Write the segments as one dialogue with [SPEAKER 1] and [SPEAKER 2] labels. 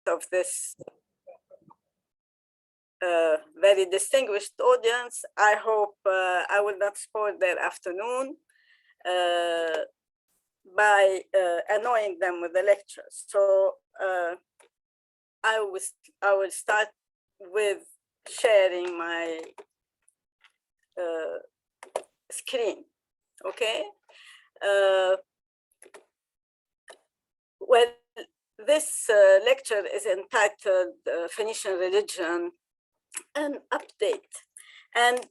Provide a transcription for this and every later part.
[SPEAKER 1] of this very distinguished audience. I hope I will not spoil their afternoon by annoying them with the lectures. So I will start with sharing my screen, okay? Well, this lecture is entitled Phoenician Religion, an Update. And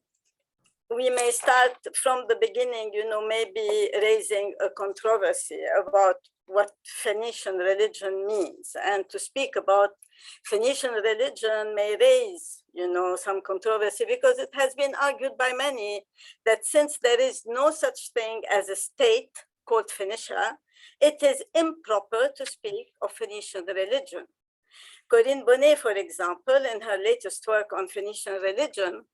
[SPEAKER 1] we may start from the beginning, you know, maybe raising a controversy about what Phoenician religion means. And to speak about Phoenician religion may raise, you know, some controversy because it has been argued by many that since there is no such thing as a state called Phoenicia, it is improper to speak of Phoenician religion. Corinne Bonnet, for example, in her latest work on Phoenician religion,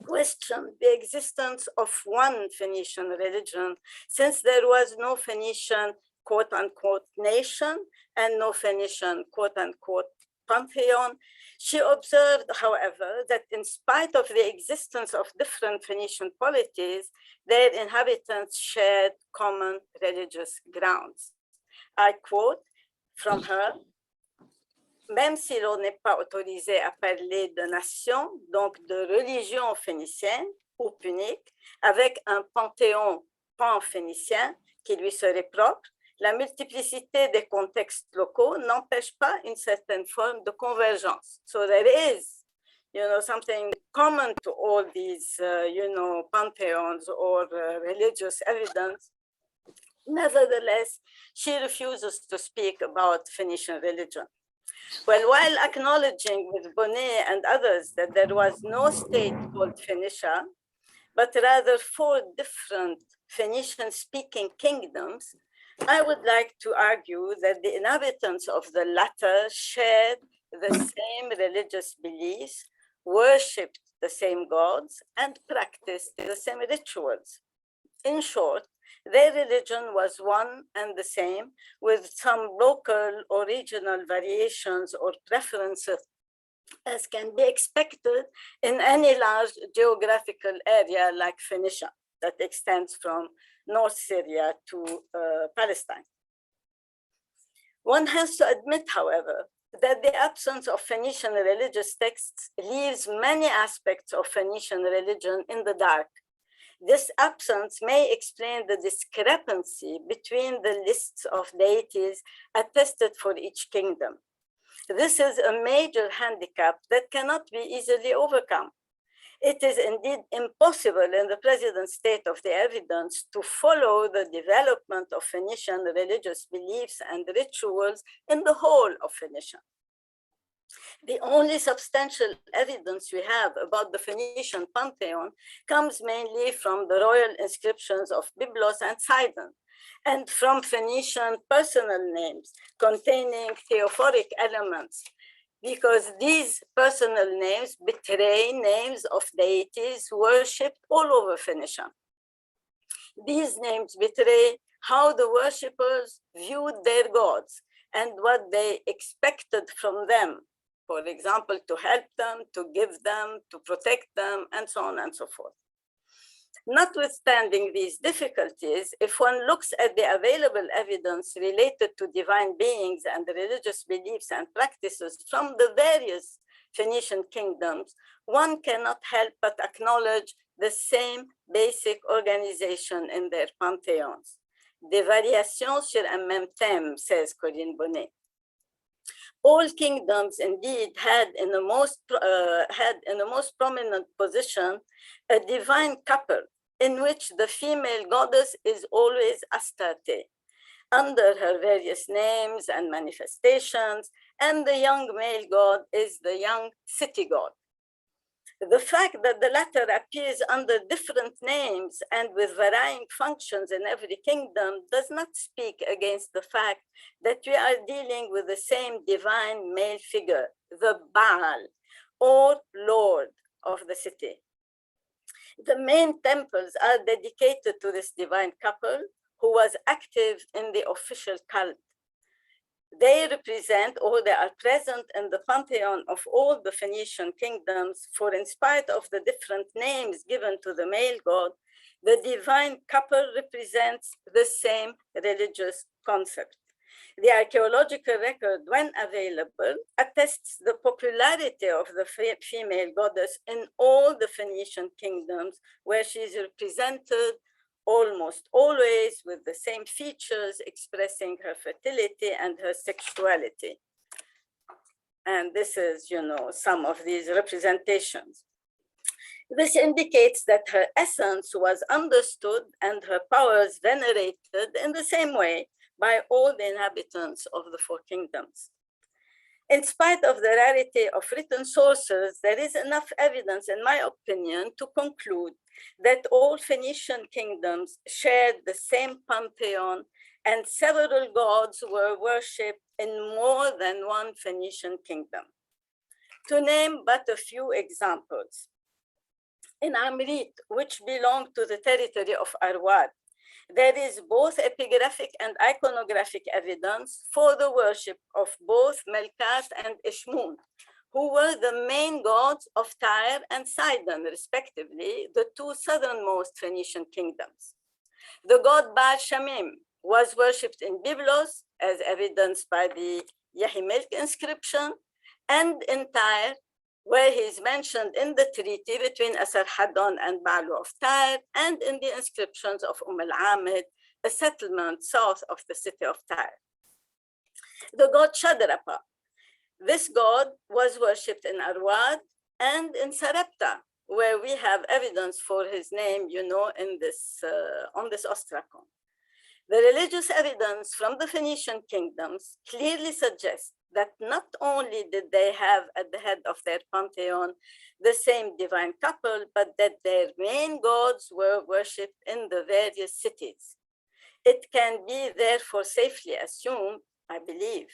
[SPEAKER 1] questioned the existence of one Phoenician religion, since there was no Phoenician quote-unquote nation and no Phoenician quote-unquote pantheon. She observed, however, that in spite of the existence of different Phoenician polities, their inhabitants shared common religious grounds. I quote from her, même si l'on n'est pas autorisé à parler de nation, donc de religion phénicienne ou punique, avec un panthéon pan-phénicien qui lui serait propre, la multiplicité des contextes locaux n'empêche pas une certaine forme de convergence. So there is, you know, something common to all these, you know, pantheons or religious evidence. Nevertheless, she refuses to speak about Phoenician religion. Well, while acknowledging with Bonnet and others that there was no state called Phoenicia, but rather 4 different Phoenician-speaking kingdoms, I would like to argue that the inhabitants of the latter shared the same religious beliefs, worshipped the same gods, and practiced the same rituals. In short, their religion was one and the same, with some local or regional variations or preferences, as can be expected in any large geographical area like Phoenicia that extends from North Syria to Palestine. One has to admit, however, that the absence of Phoenician religious texts leaves many aspects of Phoenician religion in the dark. This absence may explain the discrepancy between the lists of deities attested for each kingdom. This is a major handicap that cannot be easily overcome. It is indeed impossible in the present state of the evidence to follow the development of Phoenician religious beliefs and rituals in the whole of Phoenicia. The only substantial evidence we have about the Phoenician pantheon comes mainly from the royal inscriptions of Byblos and Sidon, and from Phoenician personal names containing theophoric elements, because these personal names betray names of deities worshipped all over Phoenicia. These names betray how the worshippers viewed their gods and what they expected from them. For example, to help them, to give them, to protect them, and so on and so forth. Notwithstanding these difficulties, if one looks at the available evidence related to divine beings and religious beliefs and practices from the various Phoenician kingdoms, one cannot help but acknowledge the same basic organization in their pantheons. Des variations sur un même thème, says Corinne Bonnet. All kingdoms indeed had in the most prominent position a divine couple in which the female goddess is always Astarte, under her various names and manifestations, and the young male god is the young city god. The fact that the latter appears under different names and with varying functions in every kingdom does not speak against the fact that we are dealing with the same divine male figure, the Baal, or Lord of the city. The main temples are dedicated to this divine couple who was active in the official cult. They represent, or they are present in the pantheon of all the Phoenician kingdoms, for in spite of the different names given to the male god, the divine couple represents the same religious concept. The archaeological record, when available, attests the popularity of the female goddess in all the Phoenician kingdoms, where she is represented almost always with the same features expressing her fertility and her sexuality. And this is, some of these representations. This indicates that her essence was understood and her powers venerated in the same way by all the inhabitants of the four kingdoms. In spite of the rarity of written sources, there is enough evidence, in my opinion, to conclude that all Phoenician kingdoms shared the same pantheon and several gods were worshipped in more than one Phoenician kingdom. To name but a few examples, in Amrit, which belonged to the territory of Arwad, there is both epigraphic and iconographic evidence for the worship of both Melkat and Ishmun, who were the main gods of Tyre and Sidon, respectively, the two southernmost Phoenician kingdoms. The god Baal Shamim was worshipped in Byblos, as evidenced by the Yahimilk inscription, and in Tyre, where he is mentioned in the treaty between Asarhaddon and Baalu of Tyre, and in the inscriptions of al-Amid, a settlement south of the city of Tyre. The god Shadrapa. This god was worshipped in Arwad and in Sarepta, where we have evidence for his name, in this, on this ostracon. The religious evidence from the Phoenician kingdoms clearly suggests that not only did they have at the head of their pantheon the same divine couple, but that their main gods were worshipped in the various cities. It can be therefore safely assumed, I believe,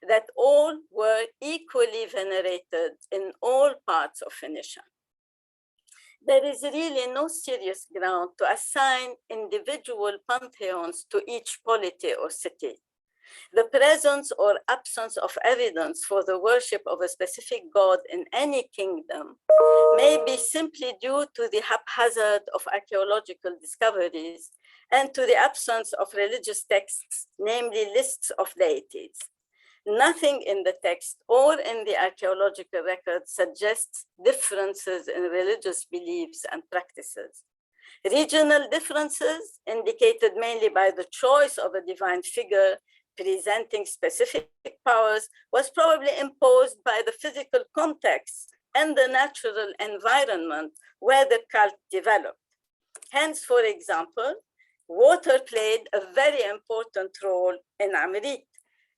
[SPEAKER 1] that all were equally venerated in all parts of Phoenicia. There is really no serious ground to assign individual pantheons to each polity or city. The presence or absence of evidence for the worship of a specific god in any kingdom may be simply due to the haphazard of archaeological discoveries and to the absence of religious texts, namely lists of deities. Nothing in the text or in the archaeological record suggests differences in religious beliefs and practices. Regional differences, indicated mainly by the choice of a divine figure presenting specific powers, was probably imposed by the physical context and the natural environment where the cult developed. Hence, for example, water played a very important role in Amrit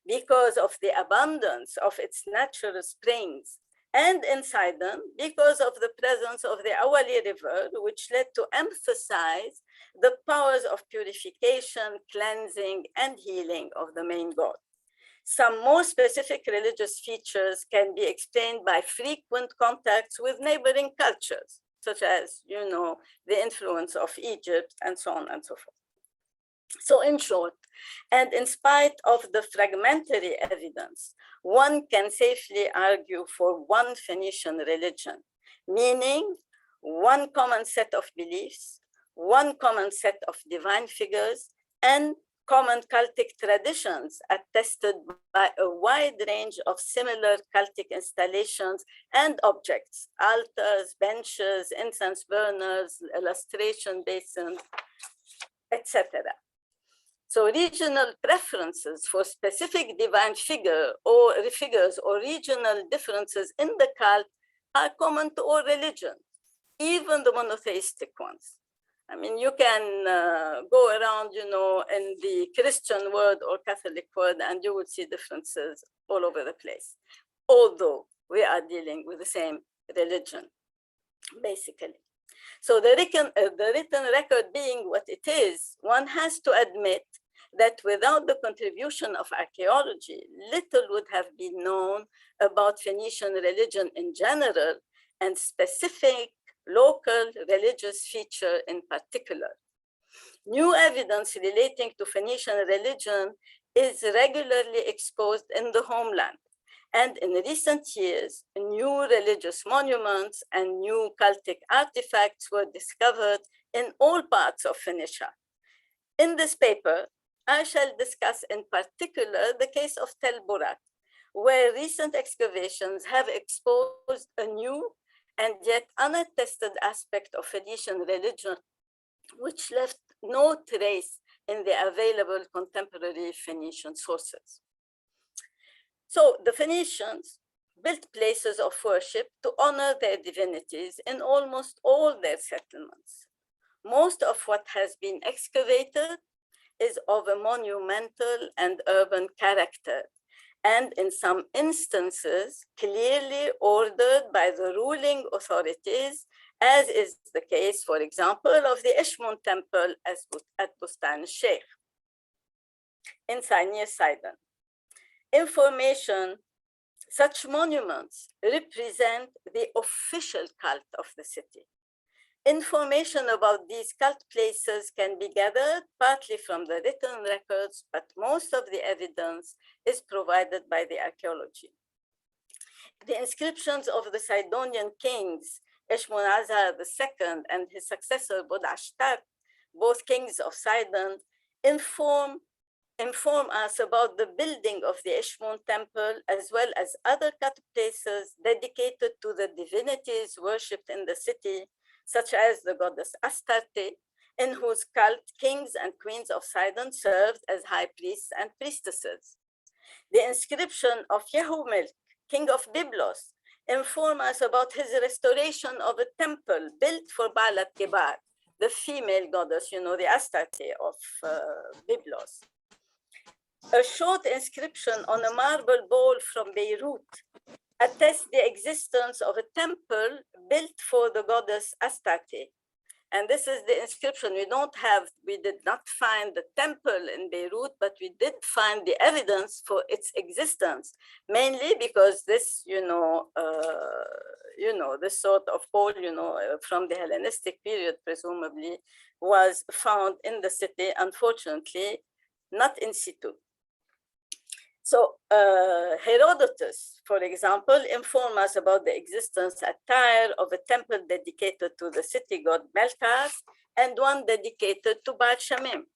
[SPEAKER 1] because of the abundance of its natural springs, and in Sidon because of the presence of the Awali River, which led to emphasize the powers of purification, cleansing, and healing of the main god. Some more specific religious features can be explained by frequent contacts with neighboring cultures, such as, the influence of Egypt and so on and so forth. So in short, and in spite of the fragmentary evidence, one can safely argue for one Phoenician religion, meaning one common set of beliefs, one common set of divine figures, and common cultic traditions attested by a wide range of similar cultic installations and objects, altars, benches, incense burners, illustration basins, etc. So regional preferences for specific divine figures or regional differences in the cult are common to all religions, even the monotheistic ones. I mean, you can go around, in the Christian world or Catholic world, and you will see differences all over the place, although we are dealing with the same religion, basically. So the written record being what it is, one has to admit that without the contribution of archaeology, little would have been known about Phoenician religion in general and specific local religious feature in particular. New evidence relating to Phoenician religion is regularly exposed in the homeland. And in recent years, new religious monuments and new cultic artifacts were discovered in all parts of Phoenicia. In this paper, I shall discuss in particular the case of el-Burak, where recent excavations have exposed a new and yet unattested aspect of Phoenician religion, which left no trace in the available contemporary Phoenician sources. So the Phoenicians built places of worship to honor their divinities in almost all their settlements. Most of what has been excavated is of a monumental and urban character, and in some instances, clearly ordered by the ruling authorities, as is the case, for example, of the Ishmun temple at Bustan al-Sheikh near Sidon. Information, such monuments represent the official cult of the city. Information about these cult places can be gathered partly from the written records, but most of the evidence is provided by the archaeology. The inscriptions of the Sidonian kings, Eshmunazar II and his successor Bodashtar, both kings of Sidon, inform us about the building of the Ishmun temple, as well as other cult places dedicated to the divinities worshipped in the city, such as the goddess Astarte, in whose cult kings and queens of Sidon served as high priests and priestesses. The inscription of Yehumel, king of Byblos, inform us about his restoration of a temple built for Baalat Gebar, the female goddess, the Astarte of Byblos. A short inscription on a marble bowl from Beirut attests the existence of a temple built for the goddess Astarte. And this is the inscription. We did not find the temple in Beirut, but we did find the evidence for its existence, mainly because this, this sort of bowl, from the Hellenistic period, presumably, was found in the city, unfortunately, not in situ. So Herodotus, for example, informs us about the existence at Tyre of a temple dedicated to the city god Melkart and one dedicated to Baal Shamim.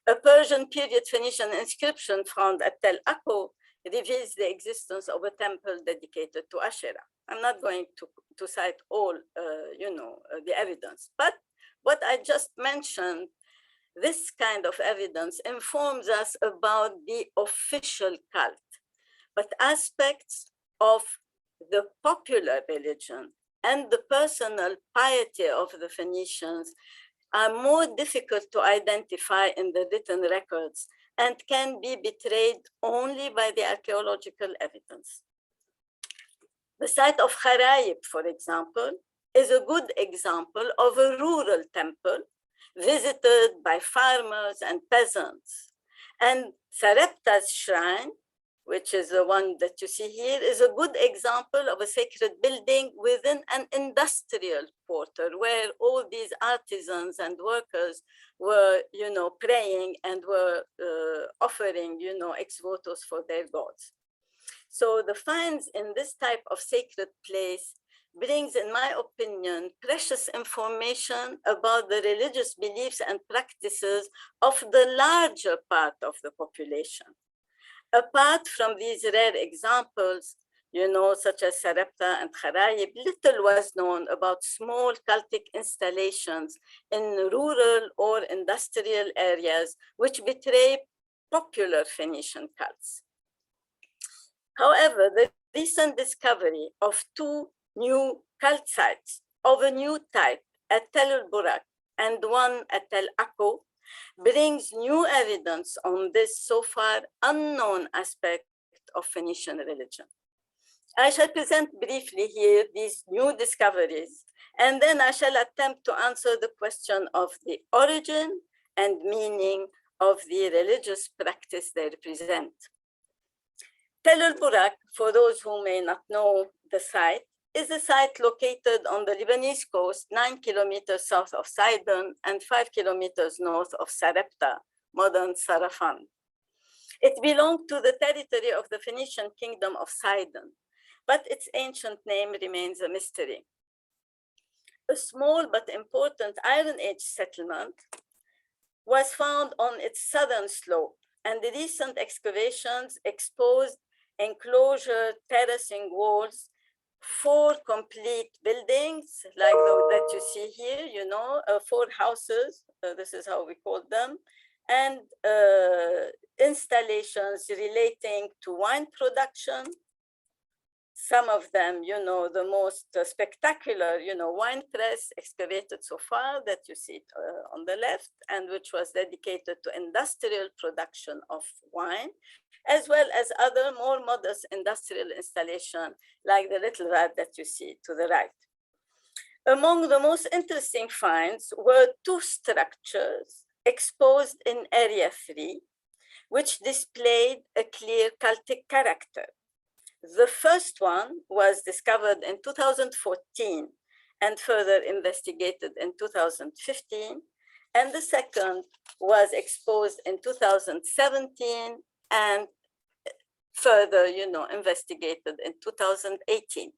[SPEAKER 1] A Persian period Phoenician inscription found at Tel Akko reveals the existence of a temple dedicated to Asherah. I'm not going to cite all, the evidence, but what I just mentioned, this kind of evidence informs us about the official cult, but aspects of the popular religion and the personal piety of the Phoenicians are more difficult to identify in the written records and can be betrayed only by the archaeological evidence. The site of Kharayib, for example, is a good example of a rural temple visited by farmers and peasants. And Sarepta's Shrine, which is the one that you see here, is a good example of a sacred building within an industrial quarter where all these artisans and workers were, praying and were offering, ex votos for their gods. So the finds in this type of sacred place brings, in my opinion, precious information about the religious beliefs and practices of the larger part of the population. Apart from these rare examples, such as Sarepta and Kharayib, little was known about small cultic installations in rural or industrial areas which betray popular Phoenician cults. However, the recent discovery of two new cult sites of a new type at el-Burak and one at Tel Akko brings new evidence on this so far unknown aspect of Phoenician religion. I shall present briefly here these new discoveries, and then I shall attempt to answer the question of the origin and meaning of the religious practice they represent. el-Burak, for those who may not know the site, is a site located on the Lebanese coast, 9 kilometers south of Sidon and 5 kilometers north of Sarepta, modern Sarafan. It belonged to the territory of the Phoenician kingdom of Sidon, but its ancient name remains a mystery. A small but important Iron Age settlement was found on its southern slope, and the recent excavations exposed enclosure terracing walls, 4 complete buildings like that you see here, 4 houses, this is how we call them, and installations relating to wine production. Some of them, the most spectacular, wine press excavated so far that you see on the left, and which was dedicated to industrial production of wine, as well as other more modest industrial installation like the little vat that you see to the right. Among the most interesting finds were 2 structures exposed in Area 3, which displayed a clear Cultic character. The first one was discovered in 2014 and further investigated in 2015. And the second was exposed in 2017 and further, investigated in 2018.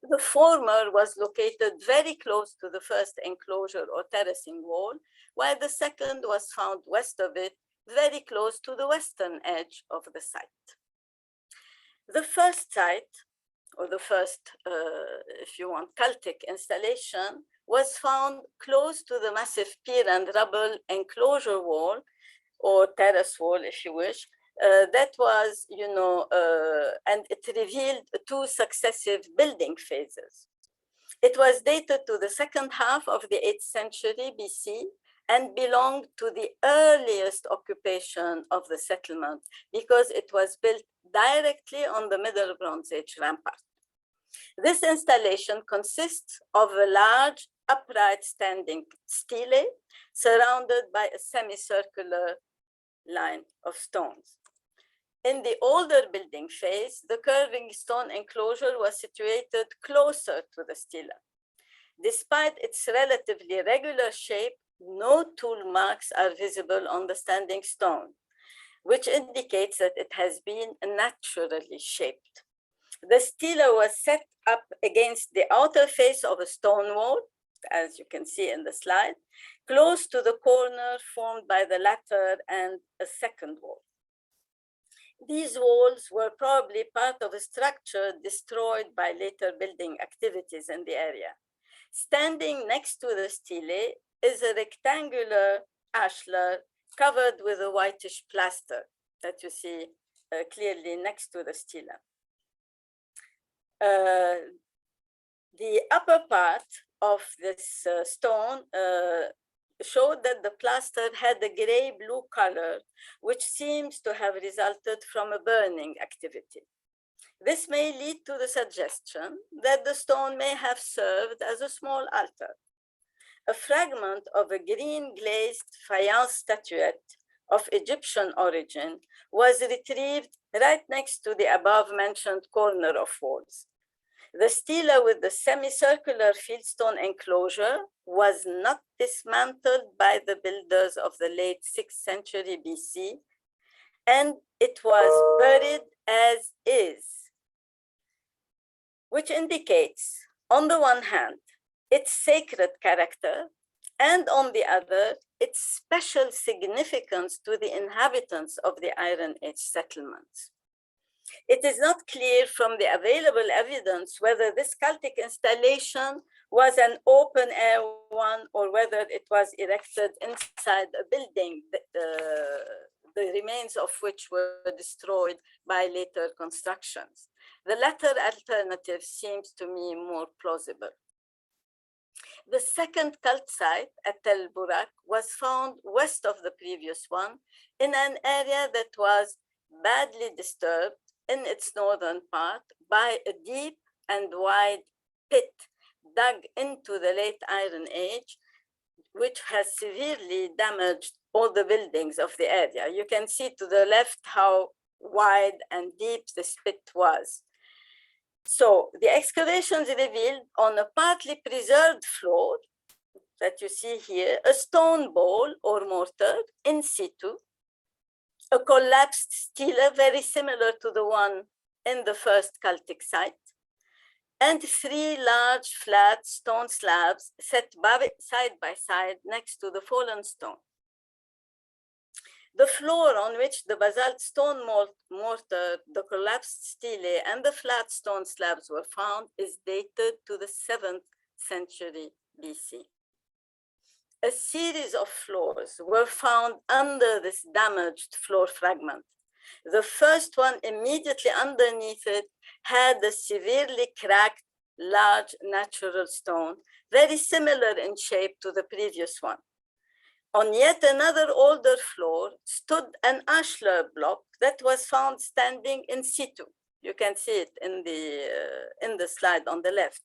[SPEAKER 1] The former was located very close to the first enclosure or terracing wall, while the second was found west of it, very close to the western edge of the site. The first site, or the first, if you want, Cultic installation, was found close to the massive pier and rubble enclosure wall, or terrace wall, if you wish, that was, and it revealed 2 successive building phases. It was dated to the second half of the 8th century BC and belonged to the earliest occupation of the settlement because it was built directly on the Middle Bronze Age rampart. This installation consists of a large upright standing stele surrounded by a semicircular line of stones. In the older building phase, the curving stone enclosure was situated closer to the stele. Despite its relatively regular shape, no tool marks are visible on the standing stone, which indicates that it has been naturally shaped. The stele was set up against the outer face of a stone wall, as you can see in the slide, close to the corner formed by the latter and a second wall. These walls were probably part of a structure destroyed by later building activities in the area. Standing next to the stele is a rectangular ashlar covered with a whitish plaster that you see clearly next to the stele. The upper part of this stone showed that the plaster had a gray-blue color, which seems to have resulted from a burning activity. This may lead to the suggestion that the stone may have served as a small altar. A fragment of a green glazed faience statuette of Egyptian origin was retrieved right next to the above-mentioned corner of walls. The stele with the semicircular fieldstone enclosure was not dismantled by the builders of the late 6th century BC, and it was buried as is, which indicates, on the one hand, its sacred character, and on the other, its special significance to the inhabitants of the Iron Age settlements. It is not clear from the available evidence whether this Cultic installation was an open air one or whether it was erected inside a building, the remains of which were destroyed by later constructions. The latter alternative seems to me more plausible. The second cult site at el-Burak was found west of the previous one in an area that was badly disturbed in its northern part by a deep and wide pit dug into the late Iron Age, which has severely damaged all the buildings of the area. You can see to the left how wide and deep this pit was. So the excavations revealed on a partly preserved floor that you see here, a stone bowl or mortar in situ, a collapsed stele very similar to the one in the first Cultic site, and 3 large flat stone slabs set side by side next to the fallen stone. The floor on which the basalt stone mortar, the collapsed stele, and the flat stone slabs were found is dated to the 7th century BC. A series of floors were found under this damaged floor fragment. The first one immediately underneath it had a severely cracked, large natural stone, very similar in shape to the previous one. On yet another older floor stood an ashlar block that was found standing in situ. You can see it in the slide on the left.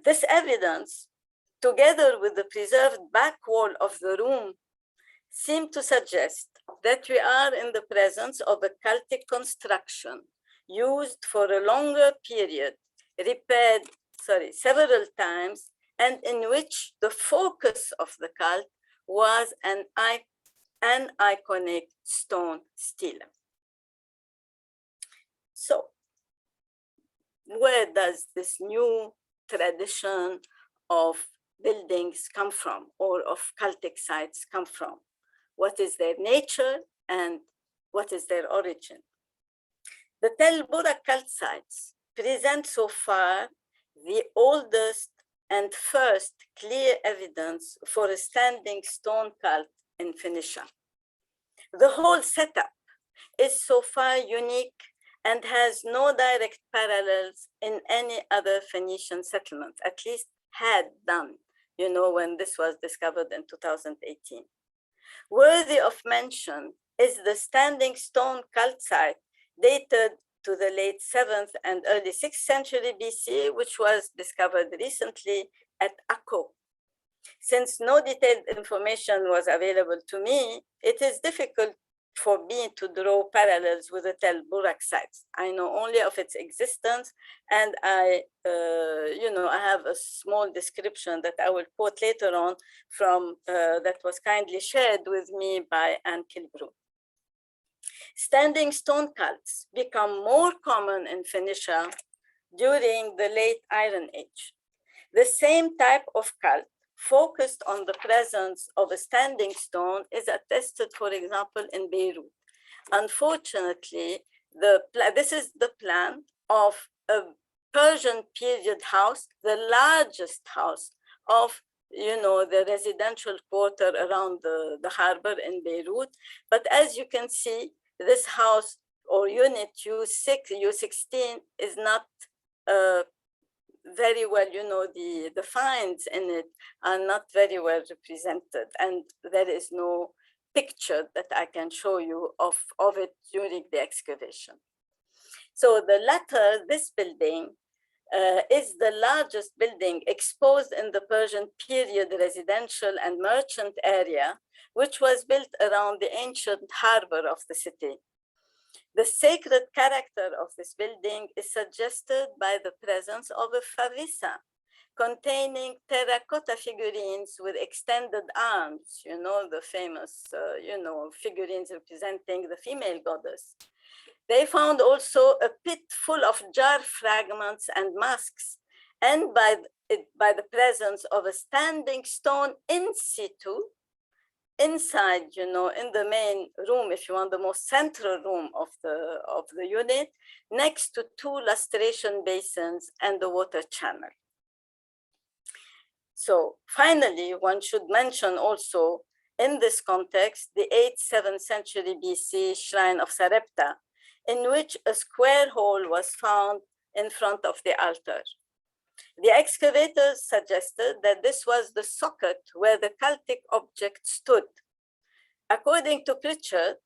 [SPEAKER 1] This evidence, together with the preserved back wall of the room, seem to suggest that we are in the presence of a Celtic construction used for a longer period, repaired several times, and in which the focus of the cult was an iconic stone stele. So, where does this new tradition of buildings come from, or of Celtic sites come from? What is their nature and what is their origin? The el-Burak cult sites present so far the oldest and first clear evidence for a standing stone cult in Phoenicia. The whole setup is so far unique and has no direct parallels in any other Phoenician settlement, at least had done, when this was discovered in 2018. Worthy of mention is the standing stone cult site dated to the late 7th and early 6th century BC, which was discovered recently at Akko. Since no detailed information was available to me, it is difficult for me to draw parallels with the el-Burak sites. I know only of its existence, and I have a small description that I will quote later on from that was kindly shared with me by Anne Kilbrew. Standing stone cults become more common in Phoenicia during the late Iron Age. The same type of cult focused on the presence of a standing stone is attested, for example, in Beirut. Unfortunately, this is the plan of a Persian period house, the largest house of the residential quarter around the harbor in Beirut. But as you can see, this house or unit U16 is not very well, the finds in it are not very well represented, and there is no picture that I can show you of it during the excavation. So the latter, this building, is the largest building exposed in the Persian period residential and merchant area, which was built around the ancient harbor of the city. The sacred character of this building is suggested by the presence of a farisa containing terracotta figurines with extended arms, the famous, figurines representing the female goddess. They found also a pit full of jar fragments and masks, and by the presence of a standing stone in situ, inside, in the main room, if you want, the most central room of the unit, next to 2 lustration basins and the water channel. So finally, one should mention also in this context, the 8th-7th century BC shrine of Sarepta, in which a square hole was found in front of the altar. The excavators suggested that this was the socket where the cultic object stood. According to Pritchard,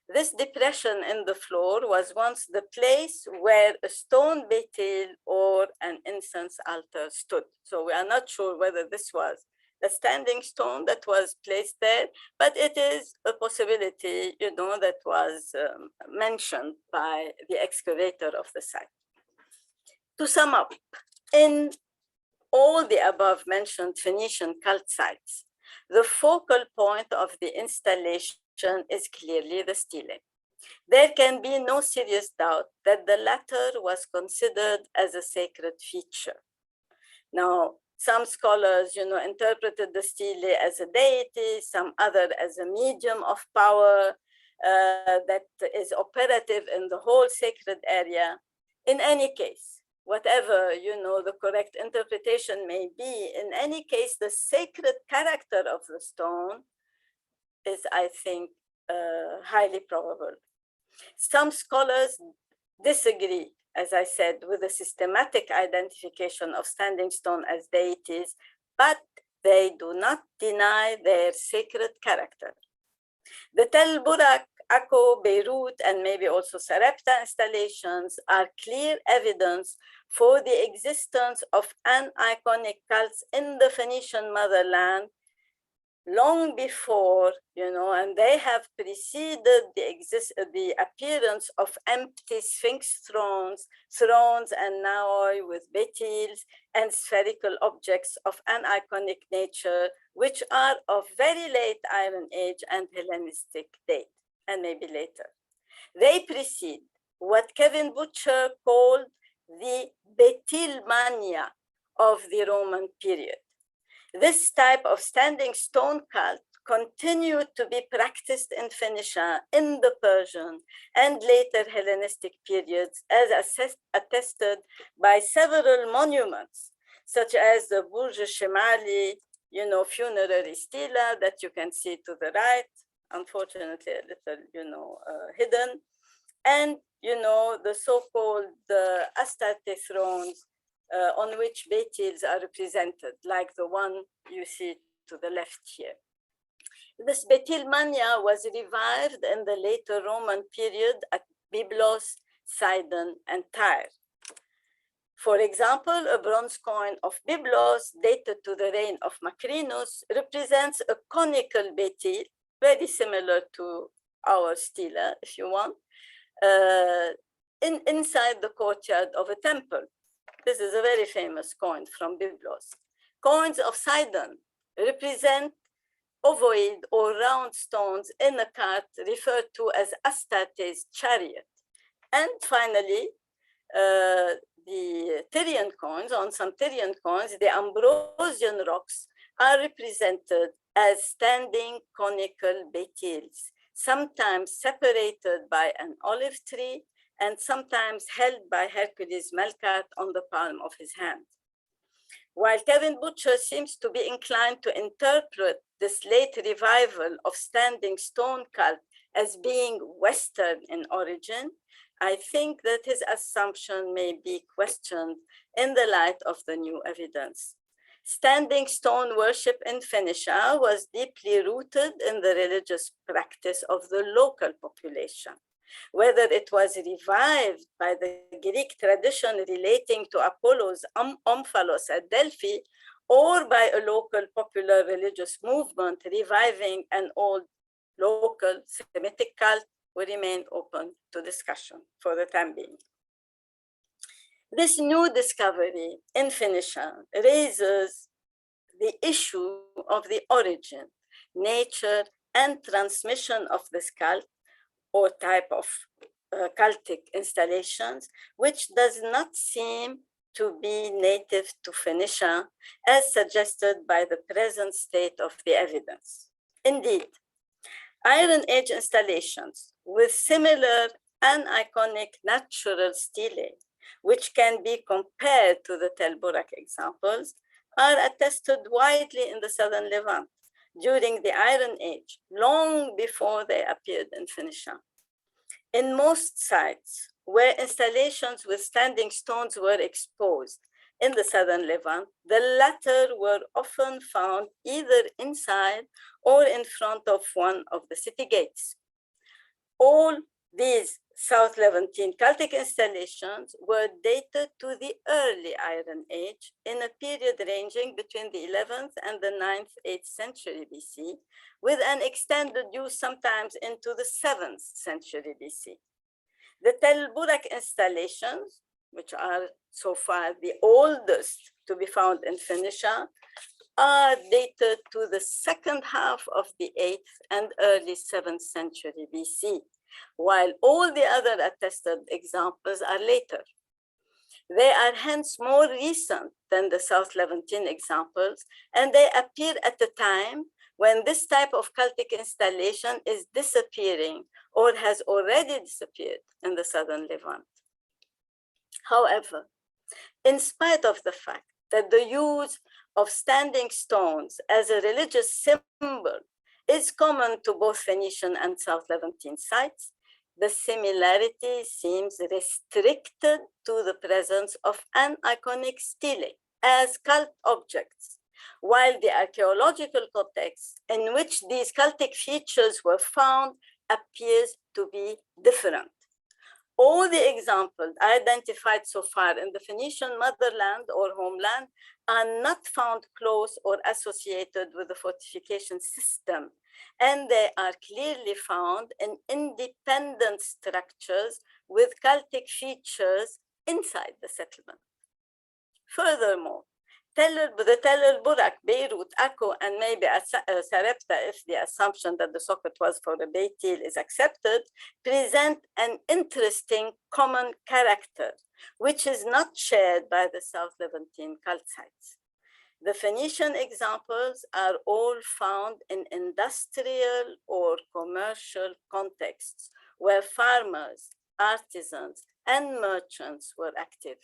[SPEAKER 1] this depression in the floor was once the place where a stone betel or an incense altar stood. So we are not sure whether this was a standing stone that was placed there, but it is a possibility, that was mentioned by the excavator of the site. To sum up, in all the above mentioned Phoenician cult sites, the focal point of the installation is clearly the stele. There can be no serious doubt that the latter was considered as a sacred feature. Now, some scholars, interpreted the stele as a deity, some other as a medium of power that is operative in the whole sacred area. In any case, whatever, the correct interpretation may be, in any case, the sacred character of the stone is, I think, highly probable. Some scholars disagree, as I said, with the systematic identification of standing stone as deities, but they do not deny their sacred character. The el-Burak, Akko, Beirut, and maybe also Sarepta installations are clear evidence for the existence of an-iconic cults in the Phoenician motherland long before, and they have preceded the appearance of empty sphinx thrones, and now with betils and spherical objects of an iconic nature, which are of very late Iron Age and Hellenistic date, and maybe later. They precede what Kevin Butcher called the betil mania of the Roman period. This type of standing stone cult continued to be practiced in Phoenicia, in the Persian and later Hellenistic periods, as attested by several monuments, such as the Burj Shemali, funerary stela that you can see to the right, unfortunately a little, hidden, and, the so-called Astarte thrones, on which betils are represented, like the one you see to the left here. This betil mania was revived in the later Roman period at Byblos, Sidon, and Tyre. For example, a bronze coin of Byblos dated to the reign of Macrinus represents a conical betil, very similar to our stela, if you want, inside the courtyard of a temple. This is a very famous coin from Byblos. Coins of Sidon represent ovoid or round stones in a cart referred to as Astarte's chariot. And finally, the Tyrian coins, on some Tyrian coins, the Ambrosian rocks are represented as standing conical betils, sometimes separated by an olive tree and sometimes held by Hercules Melkart on the palm of his hand. While Kevin Butcher seems to be inclined to interpret this late revival of standing stone cult as being Western in origin, I think that his assumption may be questioned in the light of the new evidence. Standing stone worship in Phoenicia was deeply rooted in the religious practice of the local population. Whether it was revived by the Greek tradition relating to Apollo's omphalos at Delphi, or by a local popular religious movement reviving an old local Semitic cult, will remain open to discussion for the time being. This new discovery in Phoenicia raises the issue of the origin, nature, and transmission of this cult, or type of cultic installations, which does not seem to be native to Phoenicia, as suggested by the present state of the evidence. Indeed, Iron Age installations with similar an-iconic natural stelae, which can be compared to the el-Burak examples, are attested widely in the southern Levant during the Iron Age, long before they appeared in Phoenicia. In most sites where installations with standing stones were exposed in the southern Levant, the latter were often found either inside or in front of one of the city gates. All these South Levantine Cultic installations were dated to the early Iron Age in a period ranging between the 11th and the 9th, 8th century BC, with an extended use sometimes into the 7th century BC. The el-Burak installations, which are so far the oldest to be found in Phoenicia, are dated to the second half of the 8th and early 7th century BC, while all the other attested examples are later. They are hence more recent than the South Levantine examples, and they appear at a time when this type of cultic installation is disappearing or has already disappeared in the southern Levant. However, in spite of the fact that the use of standing stones as a religious symbol is common to both Phoenician and South Levantine sites, the similarity seems restricted to the presence of aniconic stelae as cult objects, while the archaeological context in which these cultic features were found appears to be different. All the examples identified so far in the Phoenician motherland or homeland are not found close or associated with the fortification system, and they are clearly found in independent structures with cultic features inside the settlement. Furthermore, the el-Burak, Beirut, Akko, and maybe Sarepta, if the assumption that the socket was for a beitil is accepted, present an interesting common character, which is not shared by the South Levantine cult sites. The Phoenician examples are all found in industrial or commercial contexts where farmers, artisans, and merchants were active.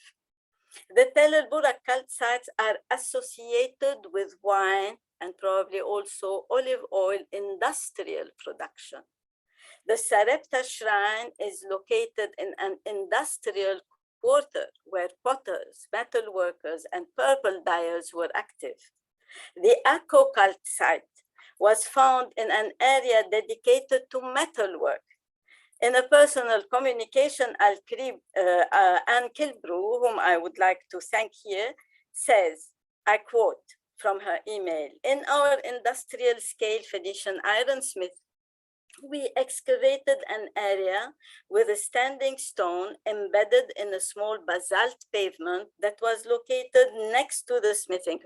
[SPEAKER 1] The el-Burak cult sites are associated with wine and probably also olive oil industrial production. The Sarepta Shrine is located in an industrial quarter where potters, metal workers, and purple dyers were active. The Akko cult site was found in an area dedicated to metalwork. In a personal communication, Anne Kilbrew, whom I would like to thank here, says, I quote from her email, in our industrial scale Phoenician ironsmith, we excavated an area with a standing stone embedded in a small basalt pavement that was located next to the smithing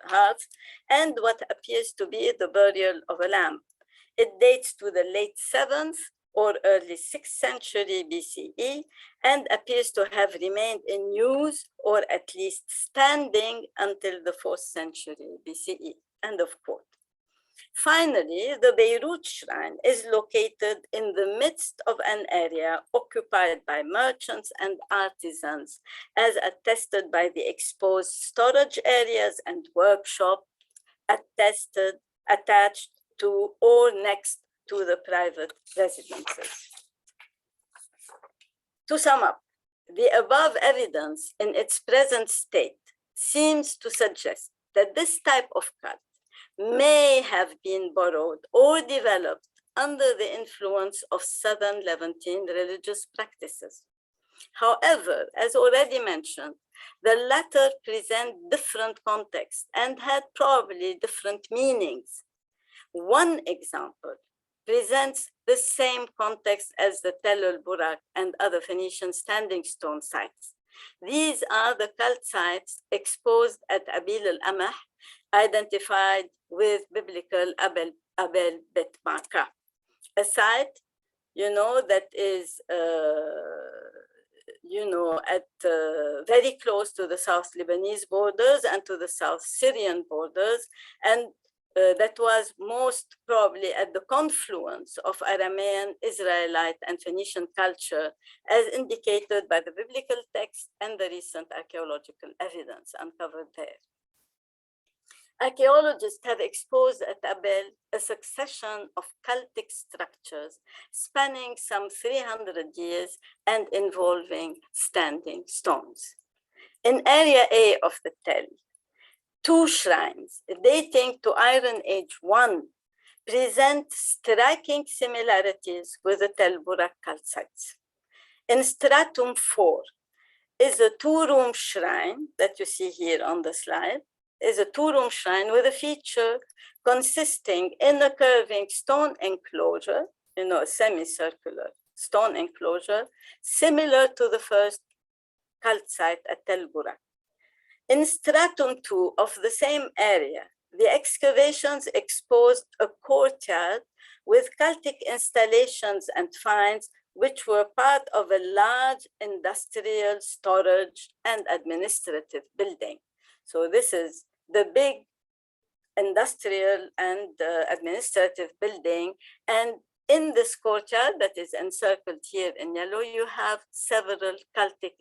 [SPEAKER 1] hearth and what appears to be the burial of a lamb. It dates to the late 7th or early 6th century BCE and appears to have remained in use or at least standing until the 4th century BCE, end of quote. Finally, the Beirut shrine is located in the midst of an area occupied by merchants and artisans, as attested by the exposed storage areas and workshops attached to or next to the private residences. To sum up, the above evidence in its present state seems to suggest that this type of cult may have been borrowed or developed under the influence of Southern Levantine religious practices. However, as already mentioned, the latter present different contexts and had probably different meanings. One example presents the same context as the el-Burak and other Phoenician standing stone sites. These are the cult sites exposed at Abil al-Amah, identified with biblical Abel Bet Maka, a site, that is, very close to the South Lebanese borders and to the South Syrian borders, and that was most probably at the confluence of Aramean, Israelite, and Phoenician culture, as indicated by the biblical text and the recent archaeological evidence uncovered there. Archaeologists have exposed at Abel a succession of cultic structures spanning some 300 years and involving standing stones. In Area A of the Tell, 2 shrines dating to Iron Age 1 present striking similarities with the el-Burak cult sites. In Stratum 4 is a 2-room shrine that you see here on the slide, is a 2-room shrine with a feature consisting in a curving stone enclosure, a semicircular stone enclosure, similar to the first cult site at el-Burak. In stratum 2 of the same area, the excavations exposed a courtyard with Cultic installations and finds which were part of a large industrial storage and administrative building. So this is the big industrial and administrative building. And in this courtyard that is encircled here in yellow, you have several Cultic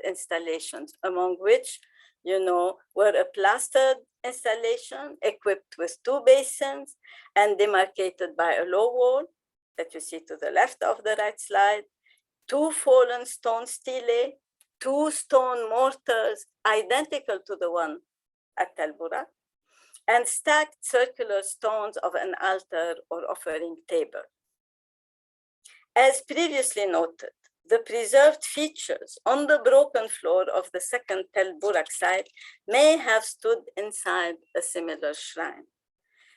[SPEAKER 1] installations, among which, were a plastered installation equipped with 2 basins and demarcated by a low wall that you see to the left of the right slide, 2 fallen stone stelae, 2 stone mortars identical to the one at el-Burak, and stacked circular stones of an altar or offering table. As previously noted, the preserved features on the broken floor of the second el-Burak site may have stood inside a similar shrine.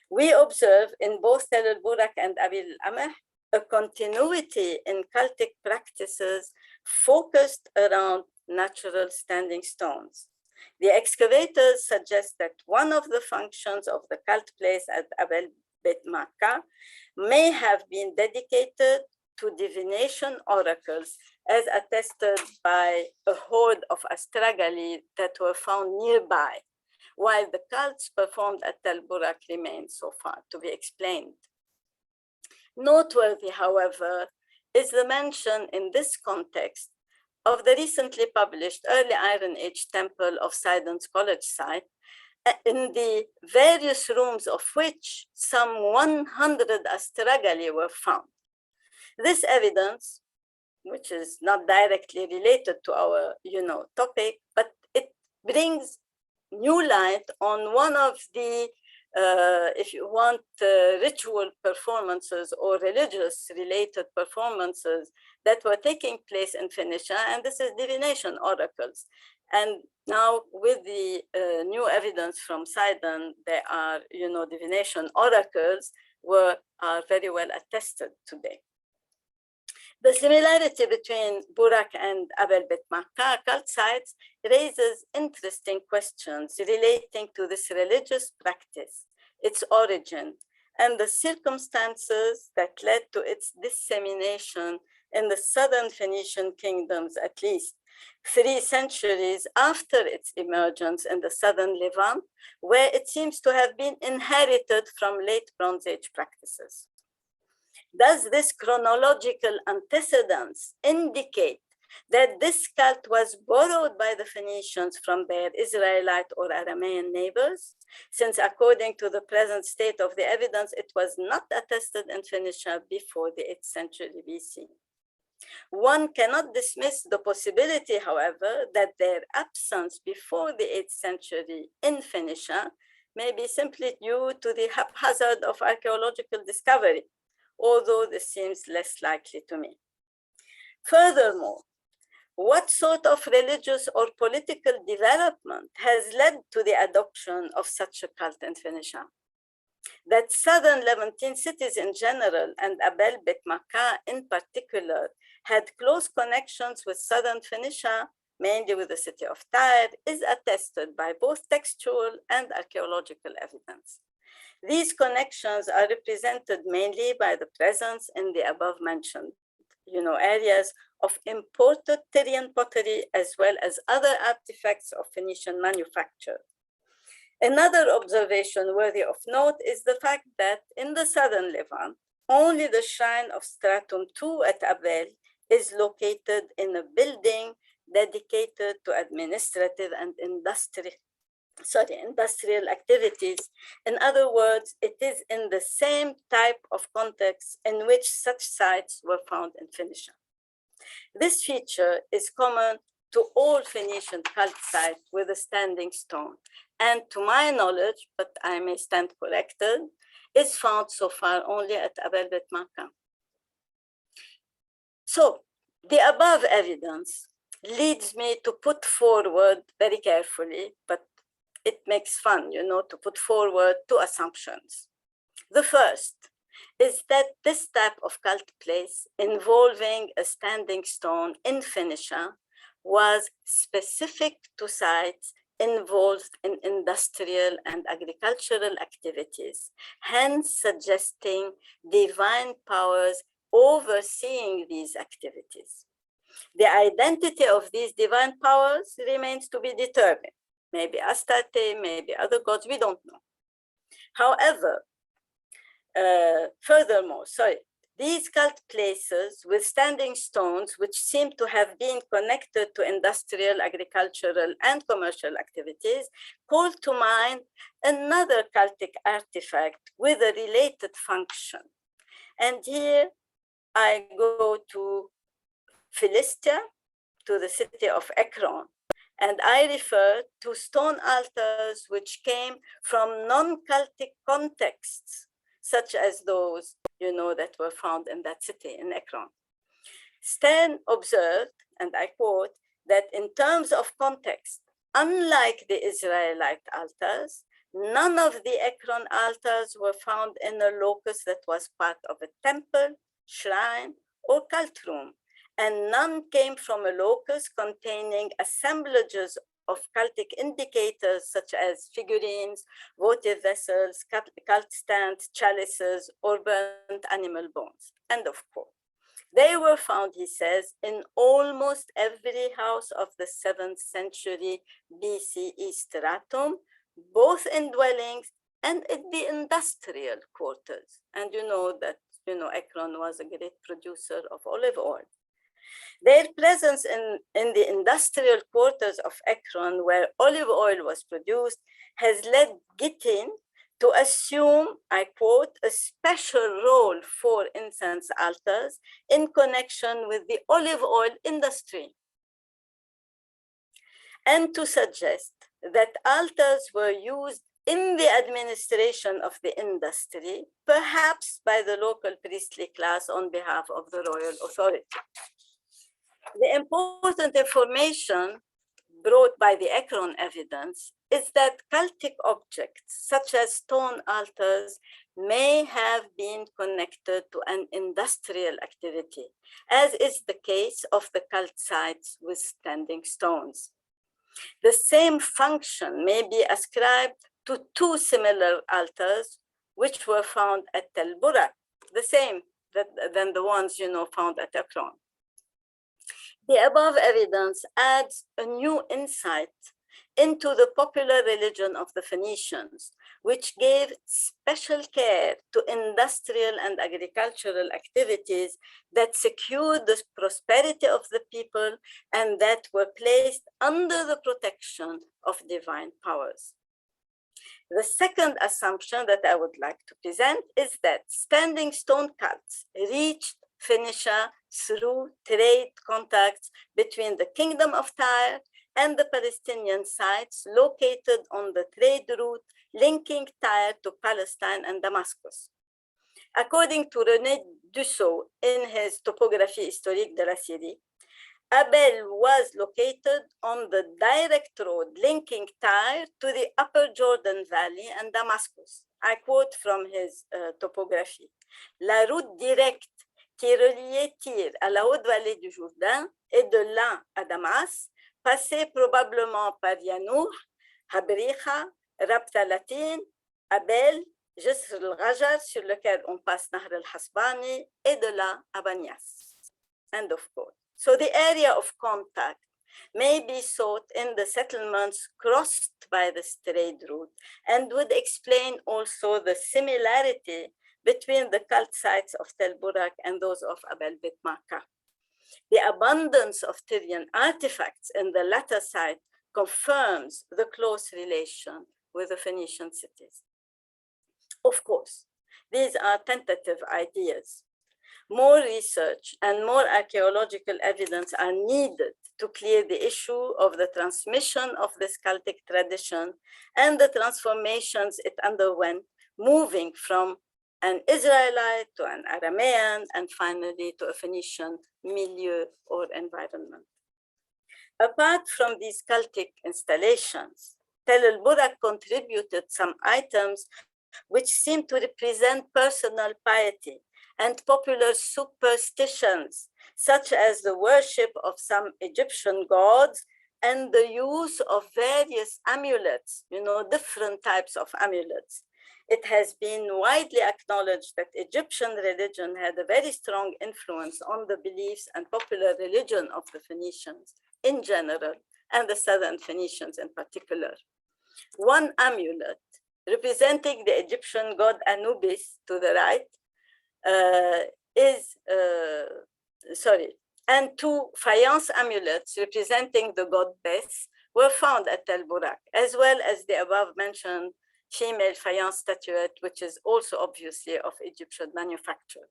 [SPEAKER 1] We observe in both el-Burak and Abil al-Ameh a continuity in Cultic practices focused around natural standing stones. The excavators suggest that one of the functions of the cult place at Abel Bet Makkah may have been dedicated to divination oracles, as attested by a horde of astragali that were found nearby, while the cults performed at el-Burak remain so far to be explained. Noteworthy, however, is the mention in this context of the recently published early Iron Age temple of Sidon's college site, in the various rooms of which some 100 astragali were found. This evidence, which is not directly related to our topic, but it brings new light on one of the, if you want, ritual performances or religious related performances that were taking place in Phoenicia, and this is divination oracles. And now with the new evidence from Sidon, there are, divination oracles are very well attested today. The similarity between Burak and Abel Bet Makkah cult sites raises interesting questions relating to this religious practice, its origin, and the circumstances that led to its dissemination in the southern Phoenician kingdoms, at least 3 centuries after its emergence in the southern Levant, where it seems to have been inherited from late Bronze Age practices. Does this chronological antecedence indicate that this cult was borrowed by the Phoenicians from their Israelite or Aramean neighbors? Since according to the present state of the evidence, it was not attested in Phoenicia before the 8th century BC. One cannot dismiss the possibility, however, that their absence before the 8th century in Phoenicia may be simply due to the haphazard of archaeological discovery, although this seems less likely to me. Furthermore, what sort of religious or political development has led to the adoption of such a cult in Phoenicia? That southern Levantine cities in general and Abel Bet Makkah in particular had close connections with southern Phoenicia, mainly with the city of Tyre, is attested by both textual and archaeological evidence. These connections are represented mainly by the presence in the above mentioned areas of imported Tyrian pottery as well as other artifacts of Phoenician manufacture. Another observation worthy of note is the fact that in the southern Levant, only the shrine of Stratum 2 at Abel is located in a building dedicated to administrative and industrial activities. In other words, it is in the same type of context in which such sites were found in Phoenicia. This feature is common to all Phoenician cult sites with a standing stone, and to my knowledge, but I may stand corrected, is found so far only at Abel Bet Makkah. So the above evidence leads me to put forward very carefully, but it makes fun, to put forward 2 assumptions. The first is that this type of cult place involving a standing stone in Phoenicia was specific to sites involved in industrial and agricultural activities, hence suggesting divine powers overseeing these activities. The identity of these divine powers remains to be determined. Maybe Astarte, maybe other gods, we don't know. However, furthermore, these cult places with standing stones, which seem to have been connected to industrial, agricultural, and commercial activities, call to mind another cultic artifact with a related function. And here I go to Philistia, to the city of Ekron, and I refer to stone altars which came from non-cultic contexts, such as those, that were found in that city, in Ekron. Stern observed, and I quote, that in terms of context, unlike the Israelite altars, none of the Ekron altars were found in a locus that was part of a temple, shrine, or cult room, and none came from a locus containing assemblages of cultic indicators such as figurines, votive vessels, cult stands, chalices, or burnt animal bones. End of quote. They were found, he says, in almost every house of the 7th century BCE stratum, both in dwellings and in the industrial quarters. And you know that, Ekron was a great producer of olive oil. Their presence in the industrial quarters of Ekron, where olive oil was produced, has led Gittin to assume, I quote, a special role for incense altars in connection with the olive oil industry, and to suggest that altars were used in the administration of the industry, perhaps by the local priestly class on behalf of the royal authority. The important information brought by the Ekron evidence is that cultic objects, such as stone altars, may have been connected to an industrial activity, as is the case of the cult sites with standing stones. The same function may be ascribed to two similar altars, which were found at el-Burak, the same than the ones found at Ekron. The above evidence adds a new insight into the popular religion of the Phoenicians, which gave special care to industrial and agricultural activities that secured the prosperity of the people and that were placed under the protection of divine powers. The second assumption that I would like to present is that standing stone cults reached Phoenicia through trade contacts between the Kingdom of Tyre and the Palestinian sites located on the trade route linking Tyre to Palestine and Damascus. According to René Dussault in his Topographie historique de la Syrie, Abel was located on the direct road linking Tyre to the upper Jordan Valley and Damascus. I quote from his topographie. La route directe qui reliait Tyr à la haute vallée du Jourdain et de là à Damas, passait probablement par Yanour, Habricha, Raptalatine, Abel, Jisr al-Ghajar, sur lequel on passe Nahr al-Hasbani, et de là à Banias. End of quote. So the area of contact may be sought in the settlements crossed by this trade route and would explain also the similarity between the cult sites of el-Burak and those of Abel Beit Makkah. The abundance of Tyrian artifacts in the latter site confirms the close relation with the Phoenician cities. Of course, these are tentative ideas. More research and more archaeological evidence are needed to clear the issue of the transmission of this cultic tradition and the transformations it underwent, moving from an Israelite to an Aramaean and finally to a Phoenician milieu or environment. Apart from these cultic installations, el-Burak contributed some items which seem to represent personal piety and popular superstitions, such as the worship of some Egyptian gods and the use of various amulets, different types of amulets. It has been widely acknowledged that Egyptian religion had a very strong influence on the beliefs and popular religion of the Phoenicians in general, and the Southern Phoenicians in particular. One amulet representing the Egyptian god Anubis to the right and two faience amulets representing the god Bes were found at el-Burak, as well as the above mentioned female faience statuette, which is also obviously of Egyptian manufacture.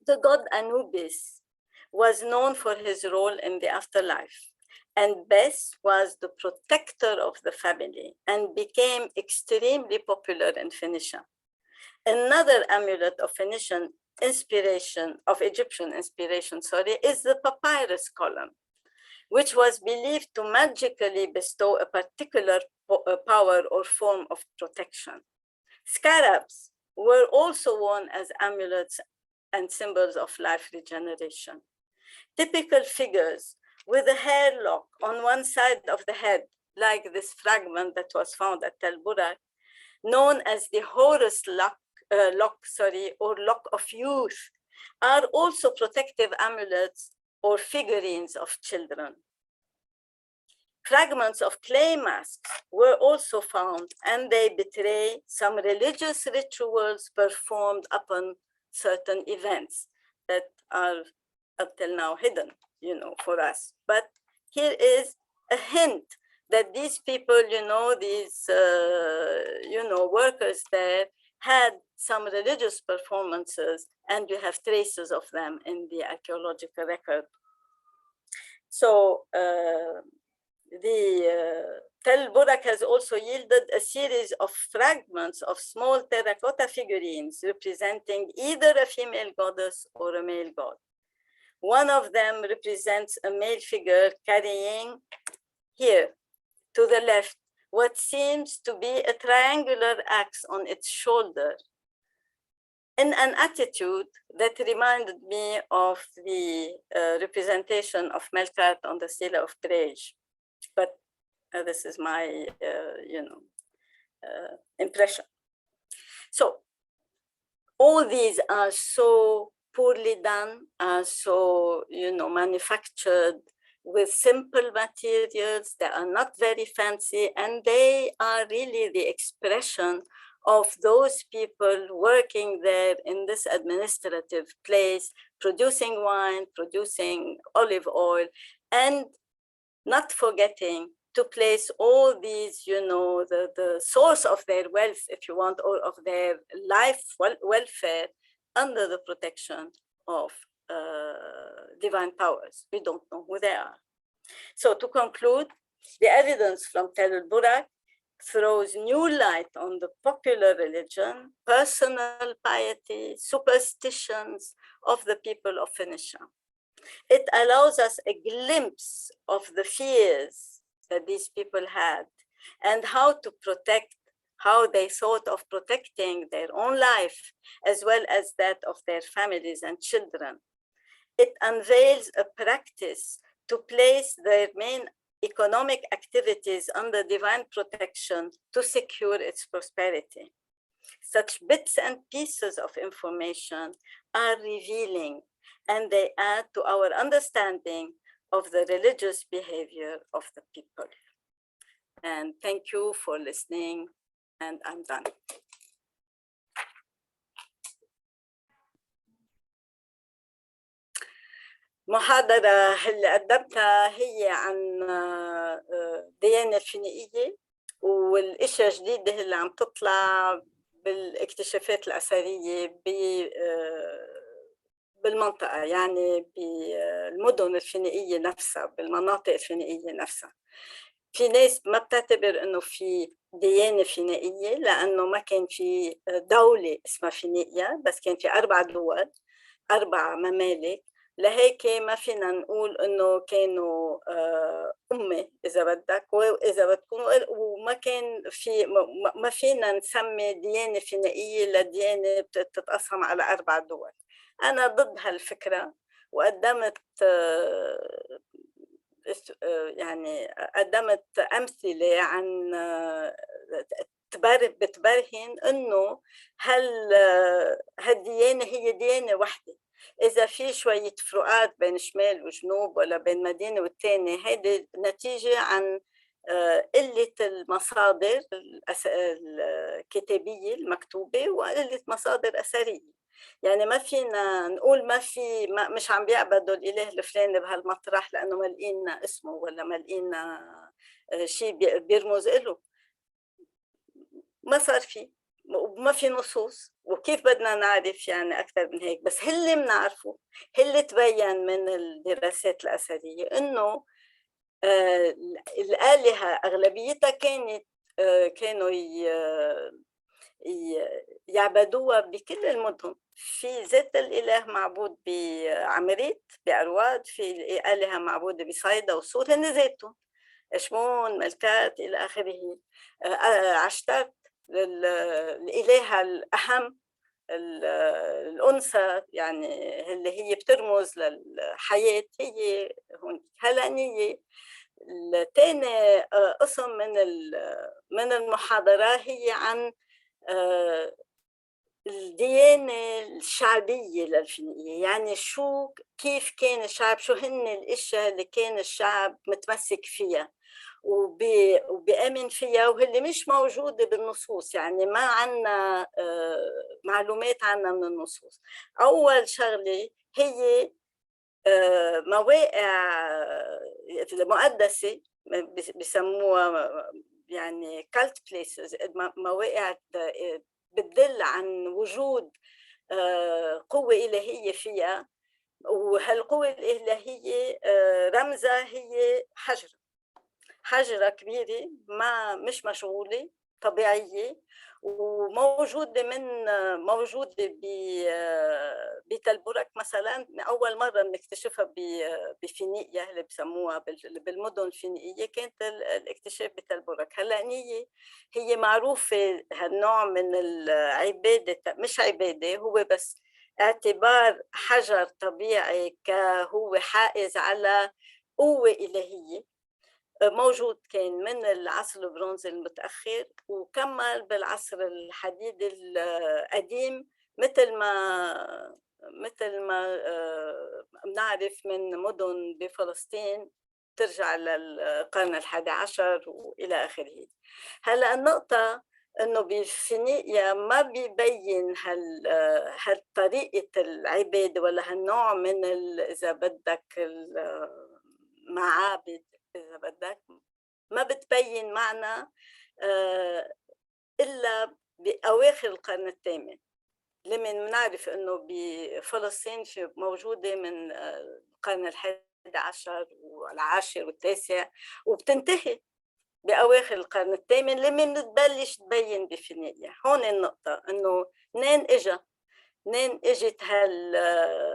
[SPEAKER 1] The god Anubis was known for his role in the afterlife, and Bes was the protector of the family and became extremely popular in Phoenicia. Another amulet of Egyptian inspiration, is the papyrus column, which was believed to magically bestow a particular power or form of protection. Scarabs were also worn as amulets and symbols of life regeneration. Typical figures with a hair lock on one side of the head, like this fragment that was found at el-Burak, known as the Horus lock of youth, are also protective amulets or figurines of children. Fragments of clay masks were also found, and they betray some religious rituals performed upon certain events that are up till now hidden, for us. But here is a hint that these people, these, workers there had some religious performances, and you have traces of them in the archaeological record. So the el-Burak has also yielded a series of fragments of small terracotta figurines representing either a female goddess or a male god. One of them represents a male figure carrying here to the left what seems to be a triangular axe on its shoulder, in an attitude that reminded me of the representation of Melkart on the Stela of Prague. But this is my, impression. So all these are so poorly done, are so, manufactured with simple materials that are not very fancy, and they are really the expression of those people working there in this administrative place, producing wine, producing olive oil, and not forgetting to place all these, the source of their wealth, if you want, or of their life welfare under the protection of divine powers. We don't know who they are. So to conclude, the evidence from el-Burak throws new light on the popular religion, personal piety, superstitions of the people of Phoenicia. It allows us a glimpse of the fears that these people had and how they thought of protecting their own life, as well as that of their families and children. It unveils a practice to place their main economic activities under divine protection to secure its prosperity. Such bits and pieces of information are revealing, and they add to our understanding of the religious behavior of the people. And thank you for listening, and I'm done. محاضرة اللي قدمتها هي عن الديانة الفينيقية والاشياء الجديدة اللي عم تطلع بالاكتشافات الأثرية بالمنطقة، يعني بالمدن الفينيقية نفسها، بالمناطق الفينيقية نفسها. في ناس ما بتعتبر إنه في ديانة فينيقية لأنه ما كان في دولة اسمها فينيقيا، بس كان في 4 دول، 4 ممالك. لهيك ما فينا نقول إنه كانوا أمة إذا بدك، وإذا بدكم، وما كان في، ما فينا نسمي ديانة فينيقية لديانة بتتقسم على 4 دول. أنا ضد هالفكرة، وقدمت يعني قدمت أمثلة عن بتبرهن إنه هالديانة هي ديانة واحدة. إذا في شوية فروقات بين شمال وجنوب ولا بين مدينة والتانية، هيدي نتيجة عن قلة المصادر الكتابية المكتوبة وقلة مصادر أثرية. يعني ما فينا نقول مش عم بيعبدوا الإله الفلاني بهالمطرح لأنه ما لقينا اسمه ولا ما لقينا شيء بيرمز له. ما صار فيه وما في نصوص، وكيف بدنا نعرف يعني أكثر من هيك؟ بس اللي بنعرفه، اللي تبين من الدراسات الأثرية، إنه الآلهة أغلبيتها كانوا يعبدوها بكل المدن. في ذات الإله معبود بعمريت بأرواد، في آلهة معبودة بصيدا وصور، هن ذاتهم شمون ملكات إلى آخره. عشتات الإلهة الأهم الأنثى يعني اللي هي بترمز للحياة هي هون هلانية. الثاني قسم من المحاضرة هي عن الديانة الشعبية للفينيقية، يعني كيف كان الشعب، شو هن الاشياء اللي كان الشعب متمسك فيها وبيأمن فيها، وهاللي مش موجودة بالنصوص. يعني ما عنا معلومات عنها من النصوص. أول شغلة هي مواقع مقدسة بسموها يعني cult places، مواقع بتدل عن وجود قوة إلهية فيها. وهالقوة الإلهية رمزها هي حجرة كبيرة مش مشغولة، طبيعية، وموجودة موجودة بتل-بورك مثلا. أول مرة بنكتشفها بفينيقيا اللي بسموها بالمدن الفينيقية، كانت الاكتشاف بتل-بورك. هلا هي معروفة هالنوع من العبادة، مش عبادة، هو بس اعتبار حجر طبيعي كهو حائز على قوة إلهية. موجود كان من العصر البرونزي المتأخر وكمل بالعصر الحديد القديم، مثل ما بنعرف من مدن بفلسطين ترجع للقرن ال11 وإلى آخره. هلأ النقطة إنه بفينيقيا ما بيبين هالطريقة العبادة ولا هالنوع من إذا بدك المعابد، إذا بدك، ما بتبين معنا إلا بأواخر القرن الثامن. لمن بنعرف إنه بفلسطين موجودة من القرن ال11 والعاشر والتاسع، وبتنتهي بأواخر القرن الثامن لمن بتبلش تبين بفينيقيا. هون النقطة، إنه منين اجت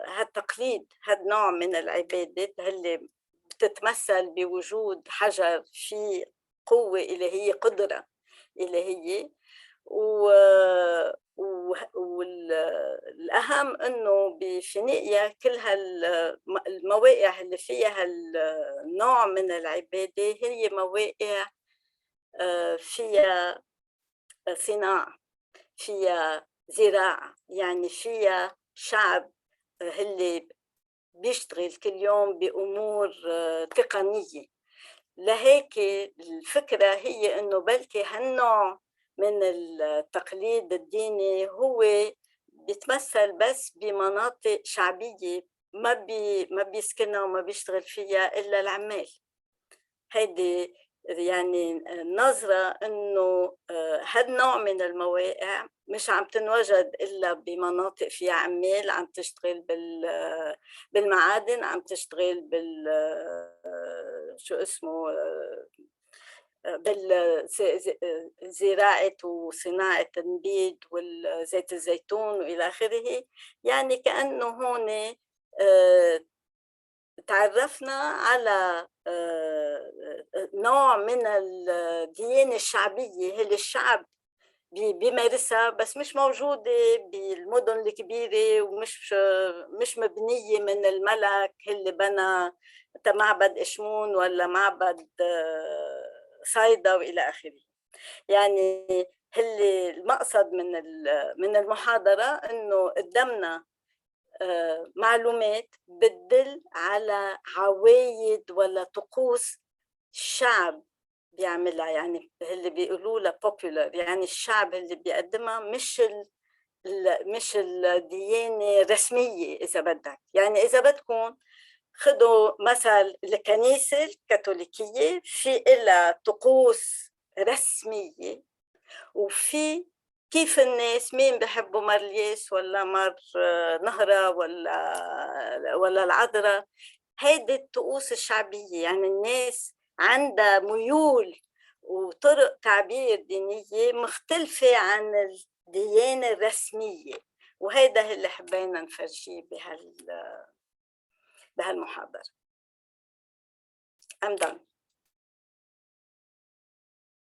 [SPEAKER 1] هالتقليد، هالنوع من العبادة اللي بتتمثل بوجود حجر فيه قوة إلهية، قدرة إلهية. والأهم إنه بفينيقيا كل هالمواقع اللي فيها هالنوع من العبادة هي مواقع فيها صناعة، فيها زراعة، يعني فيها شعب اللي بيشتغل كل يوم بأمور تقنية. لهيك الفكرة هي إنه بلكي هالنوع من التقليد الديني هو بيتمثل بس بمناطق شعبية ما بيسكنها وما بيشتغل فيها إلا العمال. هيدي يعني نظرة إنه هالنوع من المواقع مش عم تنوجد إلا بمناطق فيها عمال عم تشتغل بالمعادن، عم تشتغل شو اسمه بالزراعة وصناعة النبيذ والزيت الزيتون وإلى آخره. يعني كأنه هون تعرفنا على نوع من الديانة الشعبية اللي الشعب بيمارسها، بس مش موجودة بالمدن الكبيرة مش مبنية من الملك اللي بنى معبد إشمون ولا معبد صيدا وإلى آخره. يعني المقصد من المحاضرة إنه قدمنا معلومات بتدل على عوايد ولا طقوس الشعب بيعملها، يعني اللي بيقولوا لها popular، يعني الشعب اللي بيقدمها، مش الديانة رسمية إذا بدك. يعني إذا بدكم خدوا مثل الكنيسة الكاثوليكية، في إلها طقوس رسمية، وفي كيف الناس مين بحبوا مرليس ولا مر نهرة ولا العذراء، هيدي الطقوس الشعبية. يعني الناس عندها ميول وطرق تعبير دينية مختلفة عن الديانة الرسمية، وهيدا اللي حبينا نفرجيه بهالمحاضرة. I'm done.